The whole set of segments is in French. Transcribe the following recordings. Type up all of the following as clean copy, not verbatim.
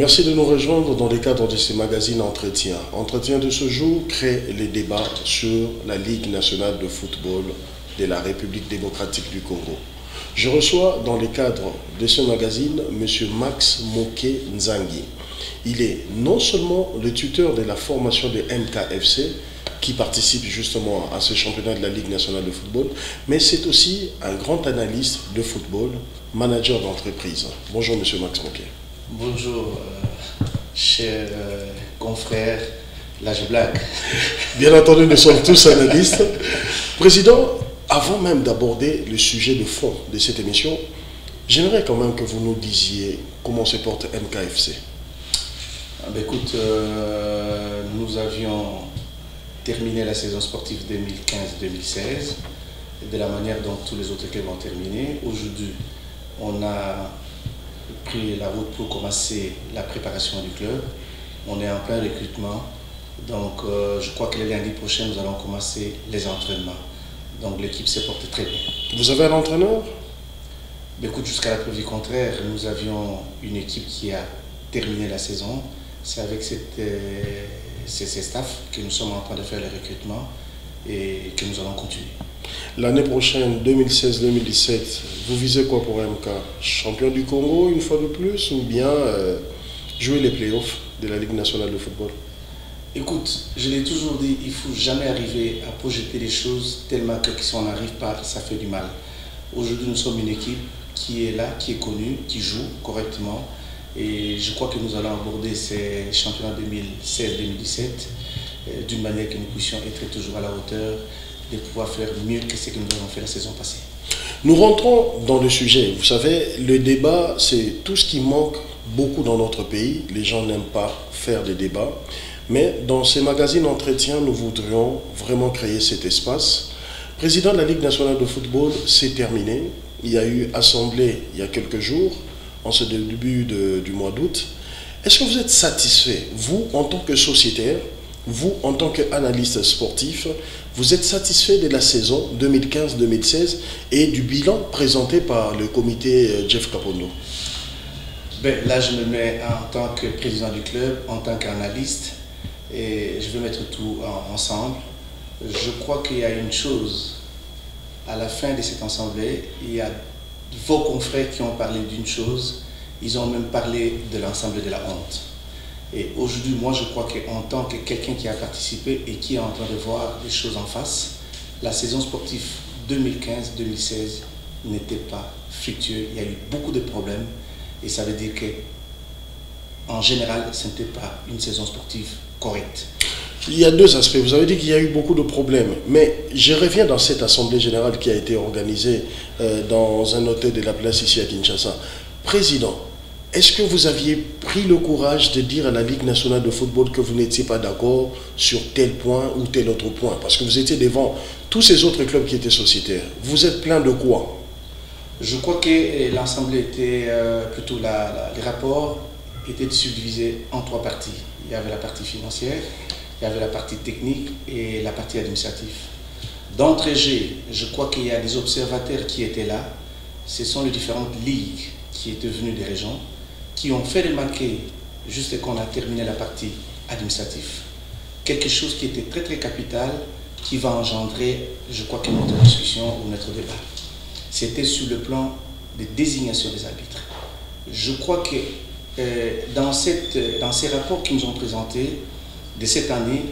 Merci de nous rejoindre dans le cadre de ces magazines Entretien. Entretien de ce jour crée les débats sur la Ligue nationale de football de la République démocratique du Congo. Je reçois dans le cadre de ce magazine M. Max Moké Nzangi. Il est non seulement le tuteur de la formation de MKFC, qui participe justement à ce championnat de la Ligue nationale de football, mais c'est aussi un grand analyste de football, manager d'entreprise. Bonjour M. Max Moké. Bonjour, chers confrères, là je blague. Bien entendu, nous sommes tous analystes. Président, avant même d'aborder le sujet de fond de cette émission, j'aimerais quand même que vous nous disiez comment se porte MKFC. Écoute, nous avions terminé la saison sportive 2015-2016 de la manière dont tous les autres clubs ont terminé. Aujourd'hui, on a pris la route pour commencer la préparation du club. On est en plein recrutement. Donc, je crois que le lundi prochain, nous allons commencer les entraînements. Donc, l'équipe se porte très bien. Vous avez un entraîneur? Écoute, jusqu'à la preuve du contraire, nous avions une équipe qui a terminé la saison. C'est avec ces staffs que nous sommes en train de faire les recrutements et que nous allons continuer. L'année prochaine, 2016-2017, vous visez quoi pour MK? Champion du Congo une fois de plus ou bien jouer les playoffs de la Ligue nationale de football? Écoute, je l'ai toujours dit, il ne faut jamais arriver à projeter les choses tellement que si on n'arrive pas, ça fait du mal. Aujourd'hui, nous sommes une équipe qui est là, qui est connue, qui joue correctement. Et je crois que nous allons aborder ces championnats 2016-2017 d'une manière que nous puissions être toujours à la hauteur de pouvoir faire mieux que ce que nous avons fait la saison passée. Nous rentrons dans le sujet. Vous savez, le débat, c'est tout ce qui manque beaucoup dans notre pays. Les gens n'aiment pas faire des débats. Mais dans ces magazines Entretien, nous voudrions vraiment créer cet espace. Président de la Ligue nationale de football, c'est terminé. Il y a eu assemblée il y a quelques jours, en ce début du mois d'août. Est-ce que vous êtes satisfait, vous en tant que sociétaire, vous en tant qu'analyste sportif, vous êtes satisfait de la saison 2015-2016 et du bilan présenté par le comité Jeff Kapondo? Là, je me mets en tant que président du club, en tant qu'analyste, et je vais mettre tout ensemble. Je crois qu'il y a une chose, à la fin de cette assemblée, il y a vos confrères qui ont parlé d'une chose, ils ont même parlé de l'ensemble de la honte. Et aujourd'hui, moi je crois qu'en tant que quelqu'un qui a participé et qui est en train de voir les choses en face, la saison sportive 2015-2016 n'était pas fructueuse. Il y a eu beaucoup de problèmes et ça veut dire que en général, ce n'était pas une saison sportive correcte. Il y a deux aspects. Vous avez dit qu'il y a eu beaucoup de problèmes, mais je reviens dans cette assemblée générale qui a été organisée dans un hôtel de la place ici à Kinshasa. Président, est-ce que vous aviez pris le courage de dire à la Ligue nationale de football que vous n'étiez pas d'accord sur tel point ou tel autre point? Parce que vous étiez devant tous ces autres clubs qui étaient sociétaires. Vous êtes plein de quoi? Je crois que l'assemblée était plutôt les rapports étaient subdivisés en trois parties. Il y avait la partie financière, il y avait la partie technique et la partie administrative. D'entrée, je crois qu'il y a des observateurs qui étaient là. Ce sont les différentes ligues qui étaient venues des régions, qui ont fait remarquer, juste qu'on a terminé la partie administrative, quelque chose qui était très très capital, qui va engendrer, je crois, que notre discussion ou notre débat. C'était sur le plan de désignation des arbitres. Je crois que dans ces rapports qu'ils nous ont présentés, de cette année,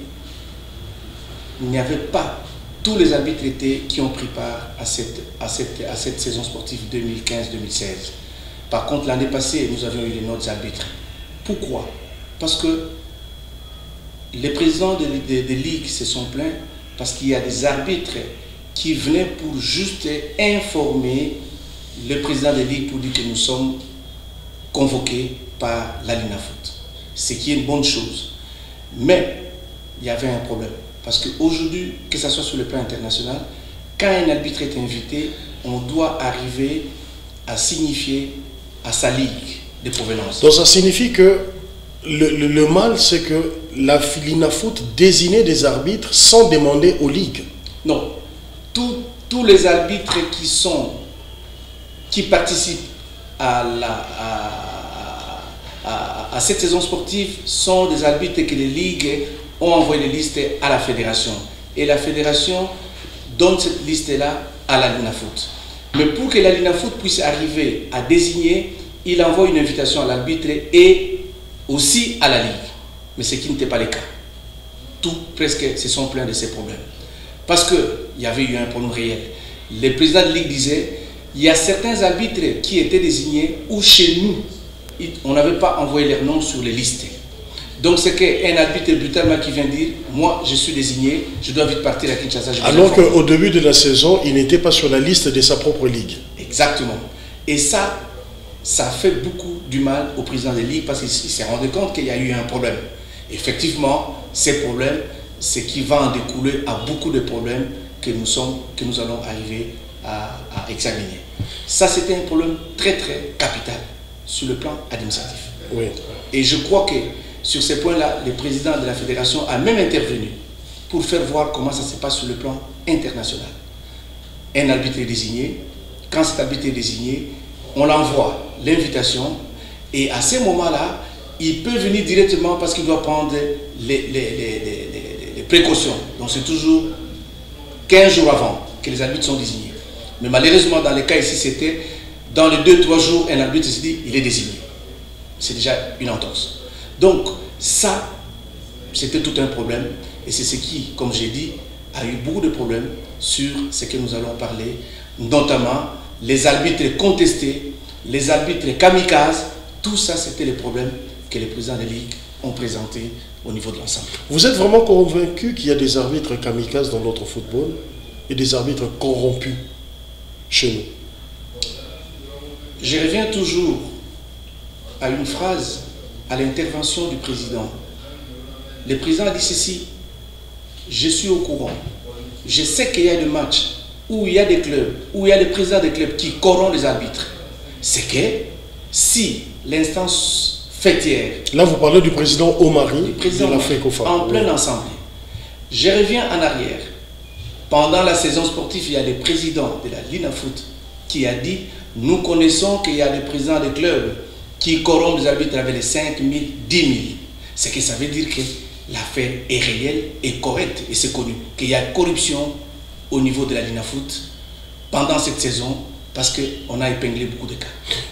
il n'y avait pas tous les arbitres qui ont pris part à cette saison sportive 2015-2016. Par contre, l'année passée, nous avions eu les notes arbitres. Pourquoi? Parce que les présidents des ligues se sont plaints parce qu'il y a des arbitres qui venaient pour juste informer le président des ligues pour dire que nous sommes convoqués par la LINAFOOT. Ce qui est une bonne chose. Mais il y avait un problème. Parce qu'aujourd'hui, que ce soit sur le plan international, quand un arbitre est invité, on doit arriver à signifier à sa ligue de provenance. Donc ça signifie que le mal, c'est que la LINAFOOT désignait des arbitres sans demander aux ligues. Non. Tous les arbitres qui participent à cette saison sportive sont des arbitres que les ligues ont envoyé les listes à la fédération. Et la fédération donne cette liste-là à la LINAFOOT. Mais pour que la LINAFOOT puisse arriver à désigner, il envoie une invitation à l'arbitre et aussi à la ligue. Mais ce qui n'était pas le cas. Tout presque se sont plaints de ces problèmes. Parce qu'il y avait eu un problème réel. Le président de ligue disait, il y a certains arbitres qui étaient désignés où chez nous, on n'avait pas envoyé leurs noms sur les listes. Donc c'est qu'un arbitre brutalement qui vient dire, moi je suis désigné, je dois vite partir à Kinshasa. Alors qu'au début de la saison, il n'était pas sur la liste de sa propre ligue. Exactement. Et ça fait beaucoup du mal au président de ligue parce qu'il s'est rendu compte qu'il y a eu un problème. Effectivement, ces problèmes, c'est qui va en découler à beaucoup de problèmes que nous allons arriver à examiner. Ça, c'était un problème très très capital sur le plan administratif. Oui. Et je crois que sur ces points-là, le président de la fédération a même intervenu pour faire voir comment ça se passe sur le plan international. Un arbitre est désigné. Quand cet arbitre est désigné, on l'envoie l'invitation et à ce moment-là, il peut venir directement parce qu'il doit prendre les précautions. Donc c'est toujours 15 jours avant que les arbitres sont désignés. Mais malheureusement, dans les cas ici, c'était dans les 2-3 jours, un arbitre se dit, il est désigné. C'est déjà une entorse. Donc ça, c'était tout un problème. Et c'est ce qui, comme j'ai dit, a eu beaucoup de problèmes sur ce que nous allons parler, notamment les arbitres contestés, les arbitres kamikazes. Tout ça, c'était les problèmes que les présidents des ligues ont présentés au niveau de l'ensemble. Vous êtes vraiment convaincu qu'il y a des arbitres kamikazes dans notre football et des arbitres corrompus chez nous? Je reviens toujours à une phrase, à l'intervention du président. Le président a dit ceci, je suis au courant, je sais qu'il y a des matchs où il y a des clubs, où il y a des présidents des clubs qui corrompent les arbitres. C'est que si l'instance fêtière... Là, vous parlez du président Omari de la FECOFA. En pleine assemblée. Je reviens en arrière. Pendant la saison sportive, il y a des présidents de la LINAFOOT qui a dit, nous connaissons qu'il y a des présidents de clubs qui corrompent les arbitres avec les 5 000, 10 000. C'est que ça veut dire que l'affaire est réelle et correcte et c'est connu. Qu'il y a corruption au niveau de la LINAFOOT pendant cette saison parce qu'on a épinglé beaucoup de cas.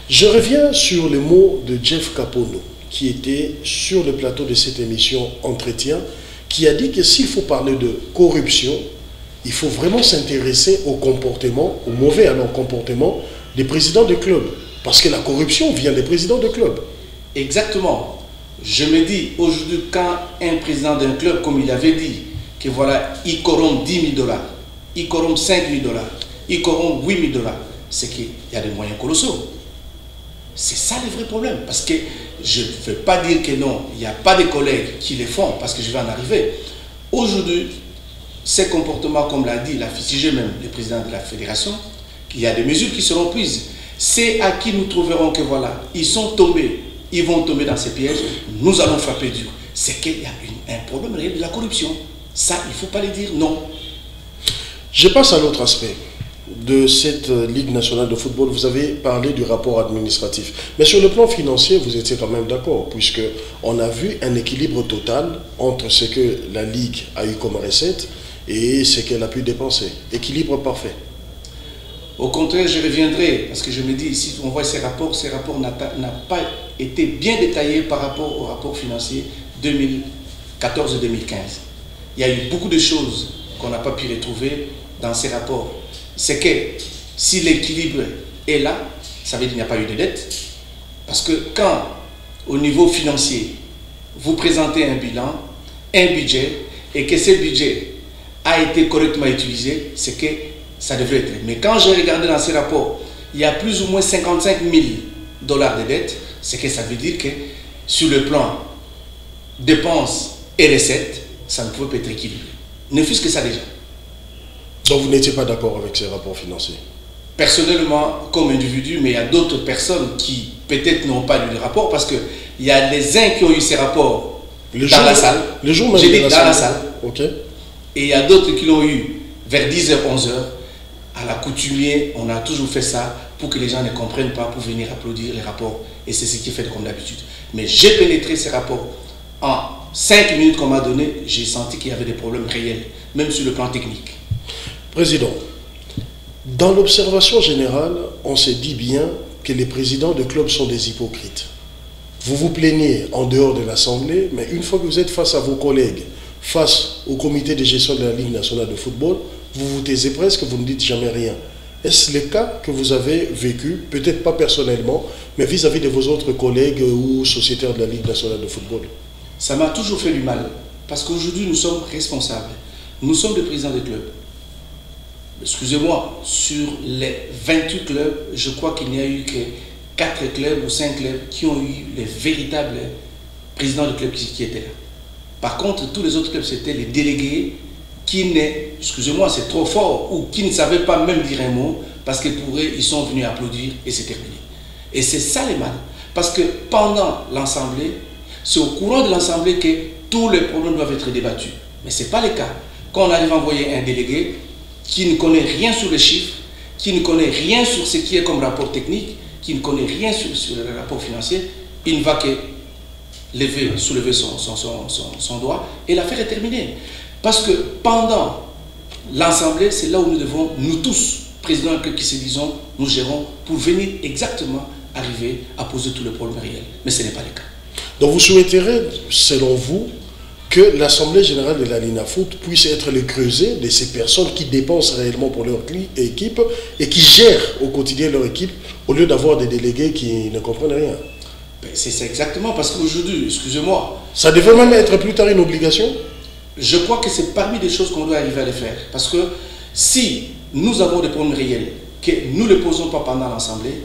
Je reviens sur les mots de Jeff Kapono qui était sur le plateau de cette émission Entretien, qui a dit que s'il faut parler de corruption, il faut vraiment s'intéresser au comportement, au mauvais alors comportement des présidents de clubs. Parce que la corruption vient des présidents de clubs. Exactement. Je me dis, aujourd'hui, quand un président d'un club, comme il avait dit, que voilà, il corrompt 10 000 $, il corrompt 5 000 $, il corrompt 8 000 $, c'est qu'il y a des moyens colossaux. C'est ça le vrai problème. Parce que je ne veux pas dire que non, il n'y a pas de collègues qui les font, parce que je vais en arriver. Aujourd'hui, ces comportements, comme l'a dit, l'a fustigé même le président de la fédération, qu'il y a des mesures qui seront prises. C'est à qui nous trouverons que voilà, ils sont tombés, ils vont tomber dans ces pièges, nous allons frapper dur. C'est qu'il y a un problème réel de la corruption. Ça, il ne faut pas le dire, non. Je passe à l'autre aspect de cette Ligue nationale de football. Vous avez parlé du rapport administratif. Mais sur le plan financier, vous étiez quand même d'accord, puisqu'on a vu un équilibre total entre ce que la Ligue a eu comme recette et ce qu'elle a pu dépenser. Équilibre parfait. Au contraire, je reviendrai, parce que je me dis, si on voit ces rapports n'ont pas été bien détaillés par rapport au rapport financier 2014-2015. Il y a eu beaucoup de choses qu'on n'a pas pu retrouver dans ces rapports. C'est que si l'équilibre est là, ça veut dire qu'il n'y a pas eu de dette. Parce que quand, au niveau financier, vous présentez un bilan, un budget, et que ce budget a été correctement utilisé, c'est que ça devrait être. Mais quand j'ai regardé dans ces rapports, il y a plus ou moins 55 000 $ de dette, c'est que ça veut dire que sur le plan dépenses et recettes, ça ne pouvait pas être équilibré. Ne fût-ce que ça déjà. Donc vous n'étiez pas d'accord avec ces rapports financiers? Personnellement, comme individu, mais il y a d'autres personnes qui peut-être n'ont pas lu le rapport parce qu'il y a les uns qui ont eu ces rapports dans la salle. Le jour même j'ai dit dans la salle. Ok. Et il y a d'autres qui l'ont eu vers 10h, 11h. à l'accoutumée, on a toujours fait ça pour que les gens ne comprennent pas, pour venir applaudir les rapports. Et c'est ce qui est fait comme d'habitude. Mais j'ai pénétré ces rapports. En 5 minutes qu'on m'a donné, j'ai senti qu'il y avait des problèmes réels, même sur le plan technique. Président, dans l'observation générale, on se dit bien que les présidents de clubs sont des hypocrites. Vous vous plaignez en dehors de l'Assemblée, mais une fois que vous êtes face à vos collègues, face au comité de gestion de la Ligue nationale de football, vous vous taisez presque, vous ne dites jamais rien. Est-ce le cas que vous avez vécu, peut-être pas personnellement, mais vis-à-vis de vos autres collègues ou sociétaires de la Ligue nationale de football? Ça m'a toujours fait du mal, parce qu'aujourd'hui nous sommes responsables. Nous sommes des présidents des clubs. Excusez-moi, sur les 28 clubs, je crois qu'il n'y a eu que 4 clubs ou 5 clubs qui ont eu les véritables présidents de clubs qui étaient là. Par contre, tous les autres clubs, c'était les délégués qui excusez-moi, c'est trop fort, ou qui ne savaient pas même dire un mot, parce que pour eux, ils sont venus applaudir et c'est terminé. Et c'est ça les mal. Parce que pendant l'Assemblée, c'est au courant de l'Assemblée que tous les problèmes doivent être débattus. Mais ce n'est pas le cas. Quand on arrive à envoyer un délégué qui ne connaît rien sur les chiffres, qui ne connaît rien sur ce qui est comme rapport technique, qui ne connaît rien sur le rapport financier, il ne va que soulever son doigt et l'affaire est terminée. Parce que pendant l'Assemblée, c'est là où nous devons, nous tous, présidents de club qui se disons, nous gérons pour venir exactement arriver à poser tous les problèmes réels. Mais ce n'est pas le cas. Donc vous souhaiterez, selon vous, que l'Assemblée générale de la LINAFOOT puisse être le creuset de ces personnes qui dépensent réellement pour leur équipe et qui gèrent au quotidien leur équipe au lieu d'avoir des délégués qui ne comprennent rien. C'est exactement parce qu'aujourd'hui, excusez-moi. Ça devrait même être plus tard une obligation? Je crois que c'est parmi les choses qu'on doit arriver à les faire. Parce que si nous avons des problèmes réels, que nous ne les posons pas pendant l'Assemblée,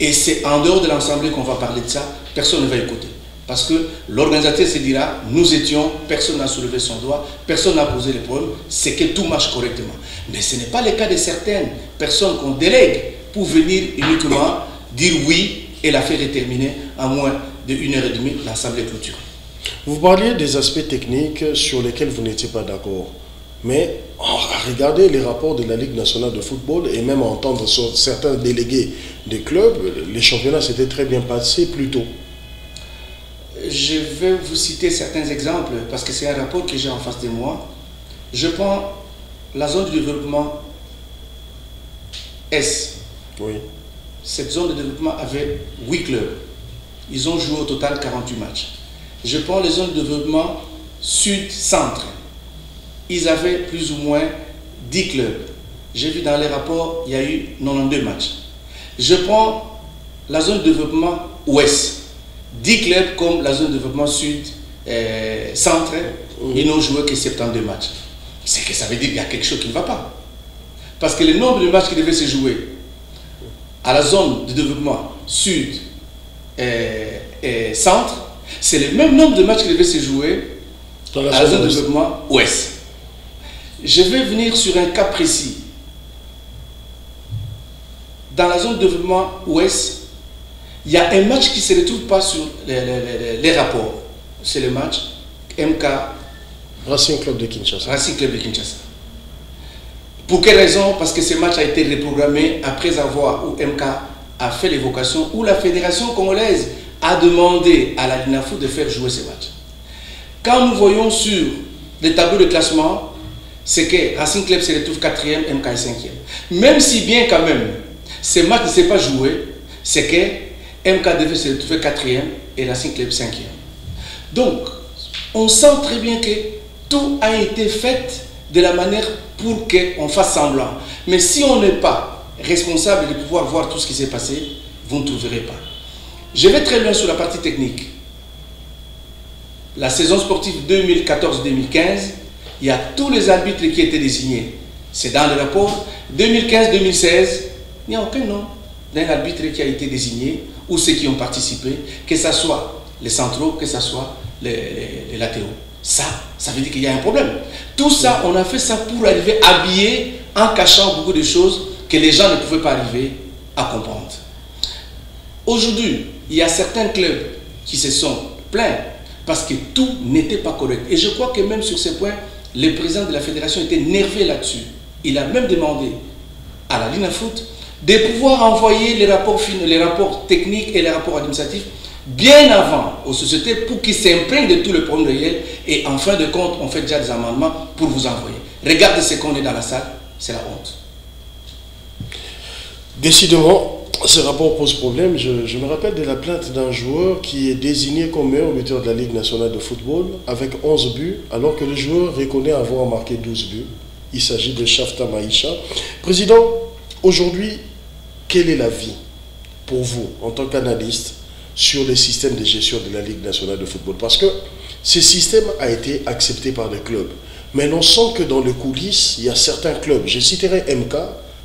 et c'est en dehors de l'Assemblée qu'on va parler de ça, personne ne va écouter. Parce que l'organisateur se dira, nous étions, personne n'a soulevé son doigt, personne n'a posé les problèmes, c'est que tout marche correctement. Mais ce n'est pas le cas de certaines personnes qu'on délègue pour venir uniquement dire oui et l'affaire est terminée en moins de 1h30, l'Assemblée est clôturée. Vous parliez des aspects techniques sur lesquels vous n'étiez pas d'accord. Mais à regarder les rapports de la Ligue nationale de football et même à entendre certains délégués des clubs, les championnats s'étaient très bien passés plus tôt. Je vais vous citer certains exemples parce que c'est un rapport que j'ai en face de moi. Je prends la zone de développement S. Oui. Cette zone de développement avait 8 clubs. Ils ont joué au total 48 matchs. Je prends les zones de développement sud-centre. Ils avaient plus ou moins 10 clubs. J'ai vu dans les rapports, il y a eu 92 matchs. Je prends la zone de développement ouest. 10 clubs comme la zone de développement sud-centre, ils n'ont joué que 72 matchs. C'est que ça veut dire qu'il y a quelque chose qui ne va pas. Parce que le nombre de matchs qui devaient se jouer à la zone de développement sud-centre, c'est le même nombre de matchs qui devaient se jouer à la zone de développement ouest. Je vais venir sur un cas précis. Dans la zone de développement ouest, il y a un match qui ne se retrouve pas sur les rapports. C'est le match MK Racing Club de Kinshasa. Racing Club de Kinshasa. Pour quelle raison? Parce que ce match a été reprogrammé après avoir, où MK a fait l'évocation, où la fédération congolaise a demandé à la LINAFOOT de faire jouer ce match. Quand nous voyons sur le tableau de classement, c'est que Racing Club se retrouve 4e, MK est 5e. Même si bien quand même, ce match ne s'est pas joué, c'est que MK devait se retrouver 4e et Racing Club 5e. Donc, on sent très bien que tout a été fait de la manière pour qu'on fasse semblant. Mais si on n'est pas responsable de pouvoir voir tout ce qui s'est passé, vous ne trouverez pas. Je vais très loin sur la partie technique. La saison sportive 2014-2015, il y a tous les arbitres qui étaient désignés. C'est dans le rapport. 2015-2016, il n'y a aucun nom d'un arbitre qui a été désigné ou ceux qui ont participé, que ce soit les centraux, que ce soit les latéraux. Ça veut dire qu'il y a un problème. Tout ça, on a fait ça pour arriver habillé en cachant beaucoup de choses que les gens ne pouvaient pas arriver à comprendre. Aujourd'hui, il y a certains clubs qui se sont plaints parce que tout n'était pas correct. Et je crois que même sur ce point, le président de la fédération était nerveux là-dessus. Il a même demandé à la LINAFOOT de pouvoir envoyer les rapports techniques et les rapports administratifs bien avant aux sociétés pour qu'ils s'imprègnent de tous les problèmes réels et en fin de compte, on fait déjà des amendements pour vous envoyer. Regardez ce qu'on est dans la salle, c'est la honte. Décidément, ce rapport pose problème. Je me rappelle de la plainte d'un joueur qui est désigné comme meilleur buteur de la Ligue nationale de football avec 11 buts, alors que le joueur reconnaît avoir marqué 12 buts. Il s'agit de Shafta Maïcha. Président, aujourd'hui, quel est l'avis pour vous, en tant qu'analyste, sur les systèmes de gestion de la Ligue nationale de football? Parce que ce système a été accepté par les clubs. Mais l'on sent que dans les coulisses, il y a certains clubs. Je citerai MK,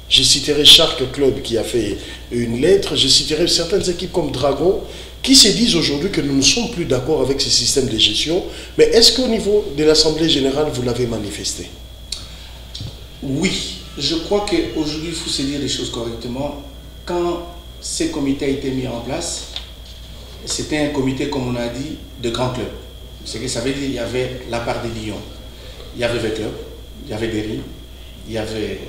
je citerai Shark Club qui a fait une lettre, je citerai certaines équipes comme Dragon qui se disent aujourd'hui que nous ne sommes plus d'accord avec ce système de gestion. Mais est-ce qu'au niveau de l'Assemblée générale, vous l'avez manifesté? Oui, je crois qu'aujourd'hui, il faut se dire les choses correctement. Quand ces comités ont été mis en place, c'était un comité, comme on a dit, de grands clubs. Ce que ça veut dire, il y avait la part des Lions, il y avait V-Club, il y avait Derry, il y avait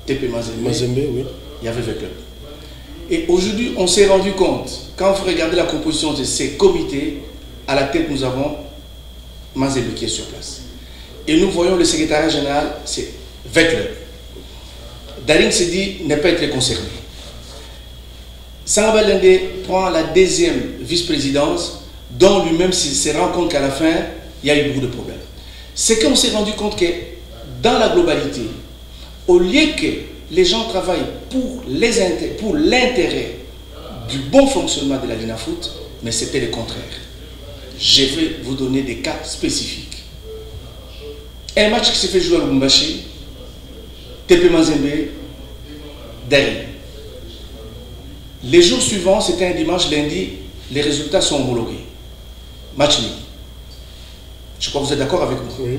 TP Mazembe, oui. Il y avait V-Club. Et aujourd'hui, on s'est rendu compte, quand vous regardez la composition de ces comités, à la tête, nous avons Mazembe qui est sur place. Et nous voyons le secrétariat général, c'est V-Club. Daring s'est dit ne pas être concerné. Sangaba Lende prend la deuxième vice-présidence, dont lui-même se rend compte qu'à la fin, il y a eu beaucoup de problèmes. C'est qu'on s'est rendu compte que dans la globalité, au lieu que les gens travaillent pour l'intérêt du bon fonctionnement de la LINAFOOT, mais c'était le contraire. Je vais vous donner des cas spécifiques. Un match qui s'est fait jouer à Lubumbashi, TP Mazembe, Derry. Les jours suivants, c'était un dimanche, lundi, les résultats sont homologués. Match nul. Je crois que vous êtes d'accord avec moi. Oui.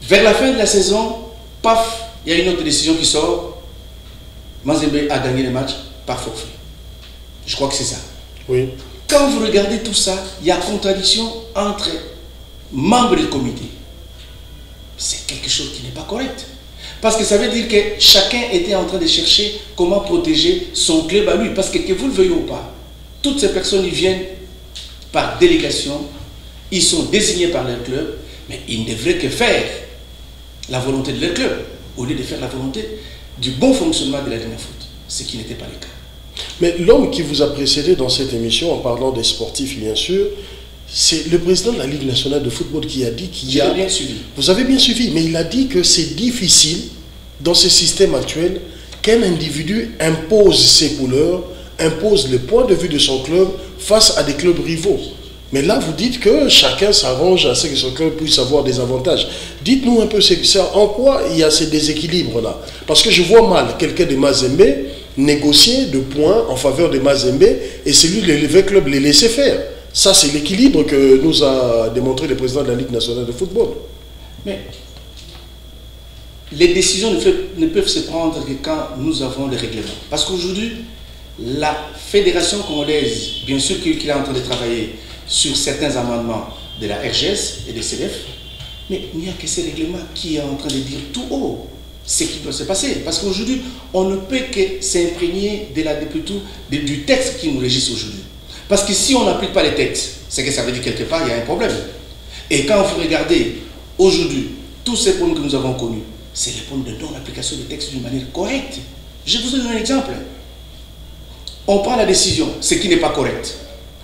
Vers la fin de la saison, paf, il y a une autre décision qui sort. Mazembe a gagné le match par forfait. Je crois que c'est ça. Oui. Quand vous regardez tout ça, il y a contradiction entre membres du comité. C'est quelque chose qui n'est pas correct. Parce que ça veut dire que chacun était en train de chercher comment protéger son club à lui. Parce que vous le veuillez ou pas, toutes ces personnes, ils viennent par délégation, ils sont désignés par leur club, mais ils ne devraient que faire la volonté de leur club, au lieu de faire la volonté du bon fonctionnement de la LINAFOOT, ce qui n'était pas le cas. Mais l'homme qui vous a précédé dans cette émission, en parlant des sportifs bien sûr, c'est le président de la Ligue nationale de football qui a dit qu'il y a... J'ai bien suivi. Vous avez bien suivi, mais il a dit que c'est difficile, dans ce système actuel, qu'un individu impose ses couleurs, impose le point de vue de son club face à des clubs rivaux. Mais là, vous dites que chacun s'arrange à ce que son club puisse avoir des avantages. Dites-nous un peu en quoi il y a ces déséquilibres-là. Parce que je vois mal quelqu'un de Mazembe négocier de points en faveur de Mazembe et celui de l'Élevé Club les laisser faire. Ça, c'est l'équilibre que nous a démontré le président de la Ligue nationale de football. Mais les décisions ne peuvent se prendre que quand nous avons le règlement. Parce qu'aujourd'hui, la fédération congolaise, bien sûr qu'il est en train de travailler sur certains amendements de la RGS et des CDF, mais il n'y a que ce règlement qui est en train de dire tout haut ce qui doit se passer. Parce qu'aujourd'hui, on ne peut que s'imprégner du texte qui nous régisse aujourd'hui. Parce que si on n'applique pas les textes, c'est que ça veut dire quelque part, il y a un problème. Et quand vous regardez aujourd'hui, tous ces problèmes que nous avons connus, c'est les problèmes de non-application des textes d'une manière correcte. Je vous donne un exemple. On prend la décision, ce qui n'est pas correct.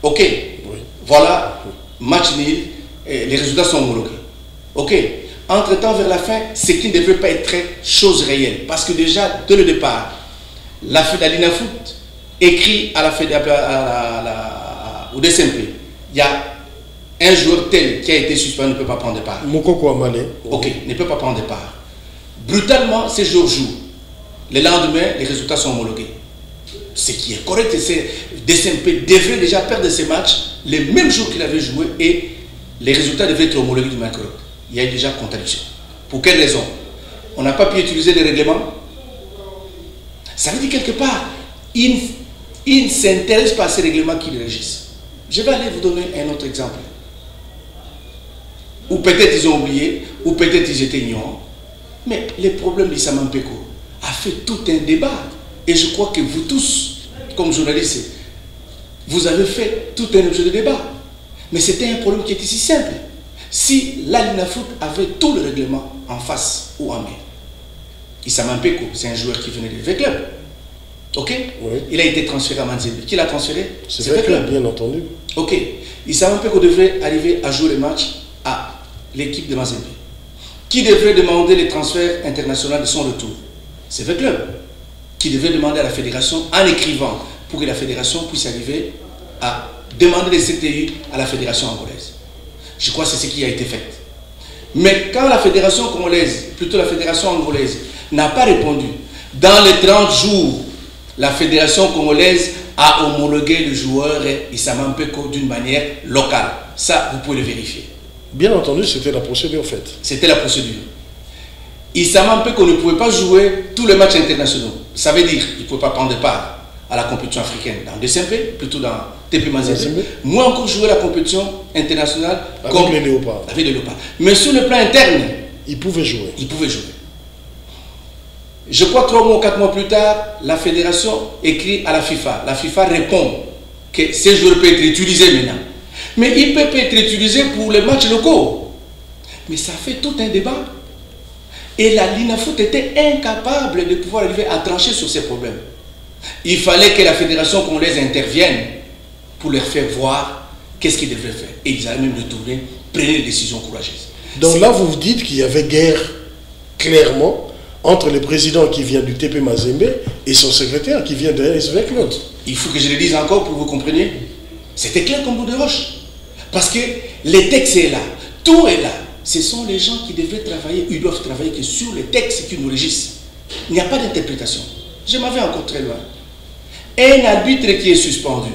Ok, oui. Voilà, match nul, les résultats sont homologués. Ok, entre-temps, vers la fin, ce qui ne devrait pas être chose réelle. Parce que déjà, dès le départ, la LINAFOOT écrit à au DSMP, il y a un joueur tel qui a été suspendu, ne peut pas prendre part. Mokoko Amale. Ok, ne peut pas prendre part. Brutalement, ces joueurs jouent. Le lendemain, les résultats sont homologués. Ce qui est correct, c'est DSMP devrait déjà perdre ces matchs les mêmes jours qu'il avait joué et les résultats devraient être homologués du même correct. Il y a déjà contradiction. Pour quelle raison? On n'a pas pu utiliser les règlements. Ça veut dire quelque part, il ne s'intéresse pas à ces règlements qui les régissent. Je vais aller vous donner un autre exemple. Ou peut-être ils ont oublié, ou peut-être ils étaient ignorants. Mais les problèmes d'Issama Mpeko, fait tout un débat. Et je crois que vous tous, comme journalistes, vous avez fait tout un objet de débat. Mais c'était un problème qui était si simple. Si l'Alinafoot avait tout le règlement en face ou en main, Issa Mampeko, c'est un joueur qui venait du V-Club. Ok, oui. Il a été transféré à Manzembe. Qui l'a transféré? C'est V-Club, bien entendu. Ok, Issa Mampeko devrait arriver à jouer les matchs à l'équipe de Manzembe. Qui devrait demander les transferts internationaux de son retour? C'est V-Club. Qui devrait demander à la fédération en écrivant pour que la fédération puisse arriver à demander des CTI à la fédération angolaise. Je crois que c'est ce qui a été fait. Mais quand la fédération congolaise, plutôt la fédération angolaise, n'a pas répondu, dans les 30 jours, la fédération congolaise a homologué le joueur Issa Mampeko d'une manière locale. Ça, vous pouvez le vérifier. Bien entendu, c'était la procédure faite. C'était la procédure. Issa Mampeko ne pouvait pas jouer tous les matchs internationaux. Ça veut dire qu'il ne pouvait pas prendre part à la compétition africaine dans DCMP, plutôt dans TP Mazembe. Moi encore jouer la compétition internationale avec les Léopards. Avec les Léopards. Mais sur le plan interne, il pouvait jouer. Il pouvait jouer. Je crois 3 mois ou 4 mois plus tard, la fédération écrit à la FIFA. La FIFA répond que ces joueurs peuvent être utilisés maintenant. Mais ils peuvent être utilisés pour les matchs locaux. Mais ça fait tout un débat. Et la Linafoot était incapable de pouvoir arriver à trancher sur ces problèmes. Il fallait que la fédération congolaise intervienne pour leur faire voir qu'est-ce qu'ils devraient faire. Et ils allaient même retourner, prendre des décisions courageuses. Donc là, vous vous dites qu'il y avait guerre, clairement, entre le président qui vient du TP Mazembe et son secrétaire qui vient de SV Club. Il faut que je le dise encore pour que vous compreniez. C'était clair comme bout de roche. Parce que les textes sont là, tout est là. Ce sont les gens qui devraient travailler, ils doivent travailler que sur les textes qui nous régissent. Il n'y a pas d'interprétation. Je m'en vais encore très loin. Un arbitre qui est suspendu,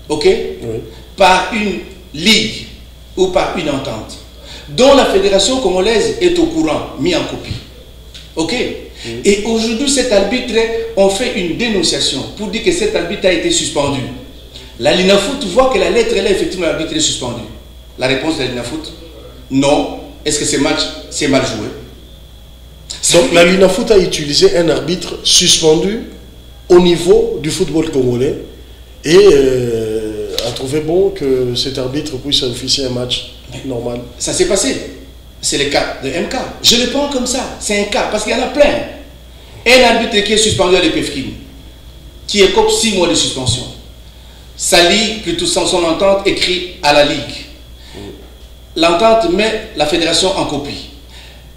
ok, oui, par une ligue ou par une entente, dont la fédération congolaise est au courant, mis en copie. Ok, oui. Et aujourd'hui, cet arbitre, on fait une dénonciation pour dire que cet arbitre a été suspendu. La Linafoot voit que la lettre est là, effectivement, l'arbitre est suspendu. La réponse de la Linafoot, non. Est-ce que ce match, c'est mal joué? Donc la Linafoot a utilisé un arbitre suspendu au niveau du football congolais et a trouvé bon que cet arbitre puisse officier un match normal. Ça s'est passé. C'est le cas de MK. Je le prends comme ça. C'est un cas parce qu'il y en a plein. Un arbitre qui est suspendu à l'EPFKIN, qui écope 6 mois de suspension. Sa ligue, plutôt sans son entente, écrit à la ligue. L'entente met la fédération en copie.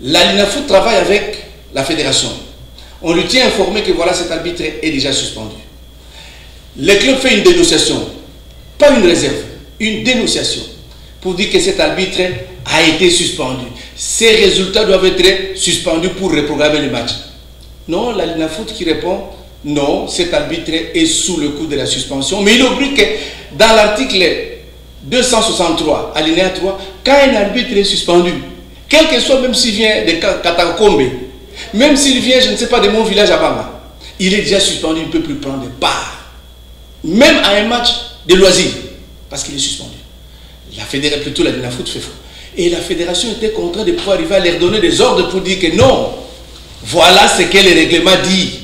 La Linafoot travaille avec la fédération. On lui tient informé que voilà, cet arbitre est déjà suspendu. Le club fait une dénonciation, pas une réserve, une dénonciation, pour dire que cet arbitre a été suspendu. Ces résultats doivent être suspendus pour reprogrammer le match. Non, la Linafoot qui répond, non, cet arbitre est sous le coup de la suspension. Mais il oublie que dans l'article 263, alinéa 3, quand un arbitre est suspendu, quel que soit, même s'il vient de Katakombe, même s'il vient, je ne sais pas, de mon village à Bama, il est déjà suspendu, il ne peut plus prendre part. Même à un match de loisirs, parce qu'il est suspendu. La fédération, plutôt la Linafoot fait faux. Et la fédération était contrainte de pouvoir arriver à leur donner des ordres pour dire que non, voilà ce que le règlement dit.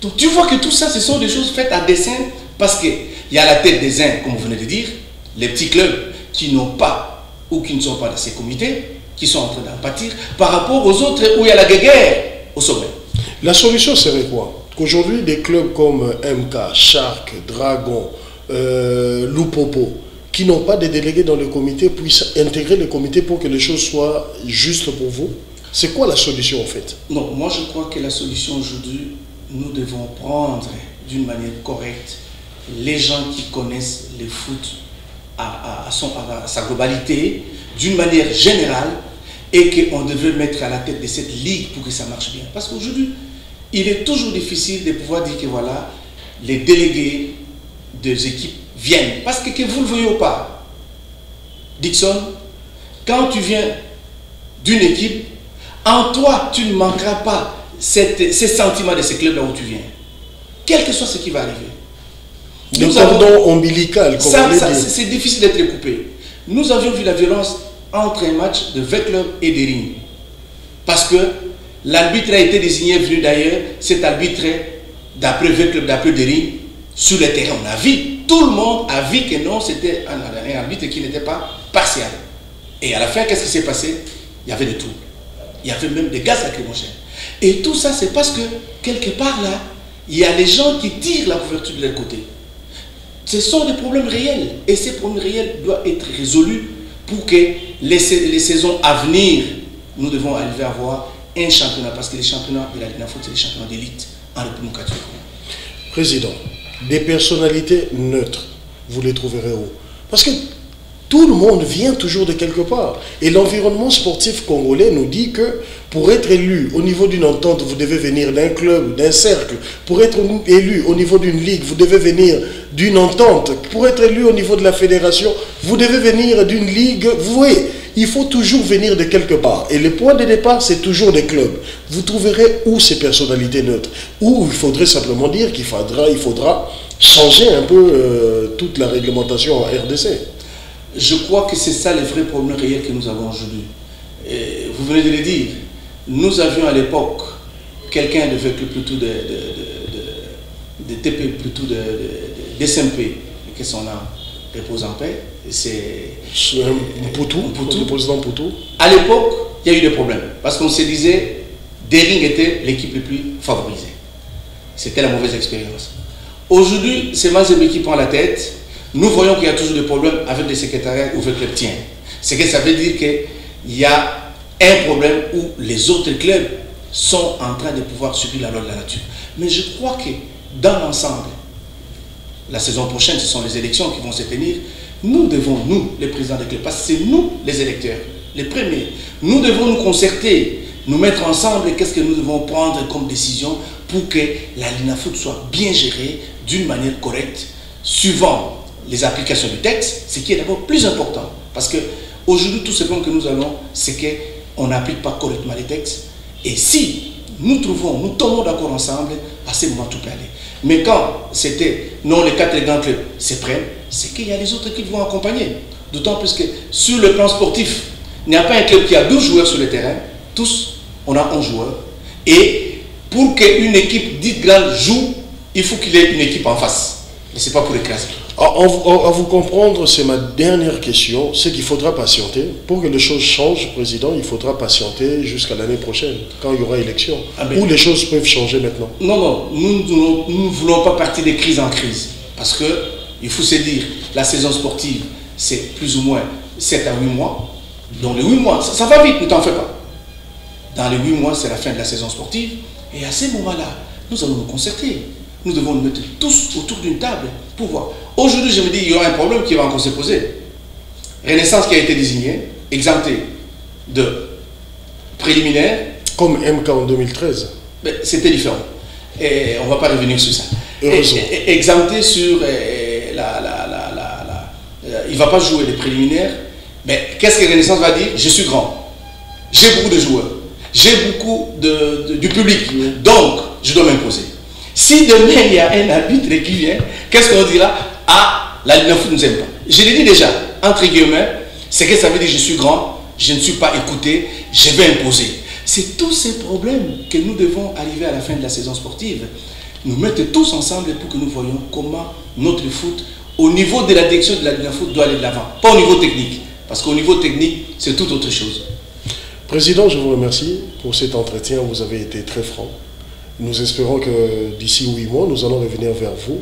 Donc tu vois que tout ça, ce sont des choses faites à dessein, parce qu'il y a la tête des uns, comme vous venez de dire, les petits clubs qui n'ont pas ou qui ne sont pas dans ces comités, qui sont en train d'en pâtir, par rapport aux autres où il y a la guerre au sommet. La solution serait quoi? Qu'aujourd'hui, des clubs comme MK, Shark, Dragon, Lupopo, qui n'ont pas de délégués dans le comité, puissent intégrer le comité pour que les choses soient justes pour vous? C'est quoi la solution en fait? Non, moi je crois que la solution aujourd'hui, nous devons prendre d'une manière correcte les gens qui connaissent le foot à sa globalité, d'une manière générale, et qu'on devrait mettre à la tête de cette ligue pour que ça marche bien. Parce qu'aujourd'hui, il est toujours difficile de pouvoir dire que voilà, les délégués des équipes viennent. Parce que vous ne le voyez ou pas, Dixon, quand tu viens d'une équipe, en toi, tu ne manqueras pas ces sentiments de ce club-là où tu viens. Quel que soit ce qui va arriver. Le cordon ombilical, comme on dit. C'est difficile d'être coupé. Nous avions vu la violence entre un match de V-Club et des Rings. Parce que L'arbitre a été désigné, venu d'ailleurs. Cet arbitre, d'après le club, d'après Dering, sur le terrain, on a vu. Tout le monde a vu que non, c'était un arbitre qui n'était pas partial. Et à la fin, qu'est-ce qui s'est passé? Il y avait des troubles. Il y avait même des gaz lacrymogènes. Et tout ça, c'est parce que, quelque part là, il y a les gens qui tirent la couverture de leur côté. Ce sont des problèmes réels. Et ces problèmes réels doivent être résolus pour que les saisons à venir, nous devons arriver à avoir un championnat. Parce que les championnats de la Ligue Foot, c'est les championnats d'élite en République catholique. Président, des personnalités neutres, vous les trouverez où? Parce que tout le monde vient toujours de quelque part. Et l'environnement sportif congolais nous dit que pour être élu au niveau d'une entente, vous devez venir d'un club, d'un cercle. Pour être élu au niveau d'une ligue, vous devez venir d'une entente. Pour être élu au niveau de la fédération, vous devez venir d'une ligue. Vous voyez, il faut toujours venir de quelque part. Et le point de départ, c'est toujours des clubs. Vous trouverez où ces personnalités neutres? Ou il faudrait simplement dire qu'il faudra changer un peu toute la réglementation en RDC. Je crois que c'est ça le vrai problème réel que nous avons aujourd'hui. Vous venez de le dire, nous avions à l'époque quelqu'un de plutôt de TP, plutôt de SMP, que son nom repose en paix. C'est Mpoutou, le président Mpoutou. À l'époque, il y a eu des problèmes. Parce qu'on se disait, Dering était l'équipe la plus favorisée. C'était la mauvaise expérience. Aujourd'hui, c'est Mazembe qui prend la tête. Nous voyons qu'il y a toujours des problèmes avec les secrétariats ou avec les tiens. C'est que ça veut dire qu'il y a un problème où les autres clubs sont en train de pouvoir subir la loi de la nature. Mais je crois que dans l'ensemble, la saison prochaine, ce sont les élections qui vont se tenir. Nous devons, nous, les présidents des clubs, parce que c'est nous, les électeurs, les premiers, nous devons nous concerter, nous mettre ensemble et qu'est-ce que nous devons prendre comme décision pour que la Ligue Foot soit bien gérée d'une manière correcte, suivant les applications du texte, ce qui est d'abord plus important. Parce qu'aujourd'hui, tout ce problème que nous avons, c'est qu'on n'applique pas correctement les textes. Et si nous tombons d'accord ensemble, à ce moment, tout peut aller. Mais quand c'était, non, les 4 grands clubs se prennent, c'est qu'il y a les autres qui vont accompagner. D'autant plus que sur le plan sportif, il n'y a pas un club qui a 12 joueurs sur le terrain. Tous, on a 11 joueurs. Et pour qu'une équipe dite grande joue, il faut qu'il y ait une équipe en face. Mais ce n'est pas pour écraser. À vous comprendre, c'est ma dernière question, c'est qu'il faudra patienter. Pour que les choses changent, Président, il faudra patienter jusqu'à l'année prochaine, quand il y aura élection. Ou les choses peuvent changer maintenant. Non, nous ne voulons pas partir de crise en crise. Parce qu'il faut se dire, la saison sportive, c'est plus ou moins 7 à 8 mois. Dans les 8 mois, ça va vite, ne t'en fais pas. Dans les 8 mois, c'est la fin de la saison sportive. Et à ce moment-là, nous allons nous concerter. Nous devons nous mettre tous autour d'une table pour voir. Aujourd'hui, je me dis, il y aura un problème qui va encore se poser. Renaissance qui a été désignée, exemptée de préliminaire. Comme MK en 2013. C'était différent. Et on ne va pas revenir sur ça. Exempté sur il ne va pas jouer les préliminaires. Mais qu'est-ce que Renaissance va dire? Je suis grand. J'ai beaucoup de joueurs. J'ai beaucoup du public. Donc, je dois m'imposer. Si demain il y a un arbitre qui vient, qu'est-ce qu'on dira? Ah, la Ligue Foot ne nous aime pas. Je l'ai dit déjà, entre guillemets, c'est que ça veut dire je suis grand, je ne suis pas écouté, je vais imposer. C'est tous ces problèmes que nous devons arriver à la fin de la saison sportive. Nous mettre tous ensemble pour que nous voyions comment notre foot, au niveau de la direction de la Ligue Foot, doit aller de l'avant. Pas au niveau technique, parce qu'au niveau technique, c'est tout autre chose. Président, je vous remercie pour cet entretien. Vous avez été très franc. Nous espérons que d'ici 8 mois, nous allons revenir vers vous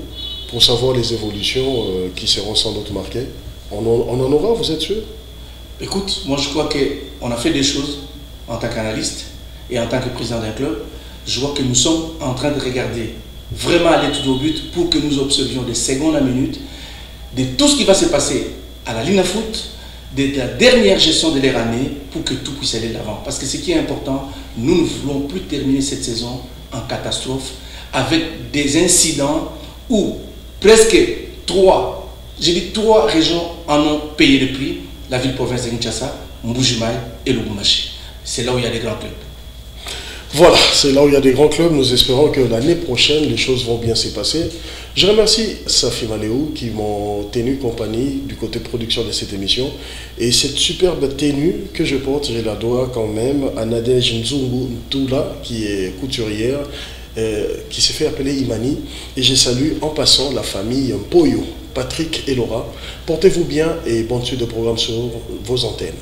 pour savoir les évolutions qui seront sans doute marquées. On en aura, vous êtes sûr? Écoute, moi je crois qu'on a fait des choses en tant qu'analyste et en tant que président d'un club. Je vois que nous sommes en train de regarder, vraiment aller tout au but pour que nous observions des secondes à minute de tout ce qui va se passer à la Ligue Foot, de la dernière gestion de leur année pour que tout puisse aller de l'avant. Parce que ce qui est important, nous ne voulons plus terminer cette saison en catastrophe avec des incidents où presque 3 régions en ont payé le prix, la ville-province de Kinshasa, Mbujimaï et Lubumbashi. C'est là où il y a des grands clubs. Voilà, c'est là où il y a des grands clubs. Nous espérons que l'année prochaine, les choses vont bien se passer. Je remercie Safi Maléou qui m'ont tenu compagnie du côté production de cette émission. Et cette superbe tenue que je porte, je la dois quand même à Nadège Nzungu Ntoula, qui est couturière, qui s'est fait appeler Imani. Et je salue en passant la famille Mpoyo, Patrick et Laura. Portez-vous bien et bonne suite de programme sur vos antennes.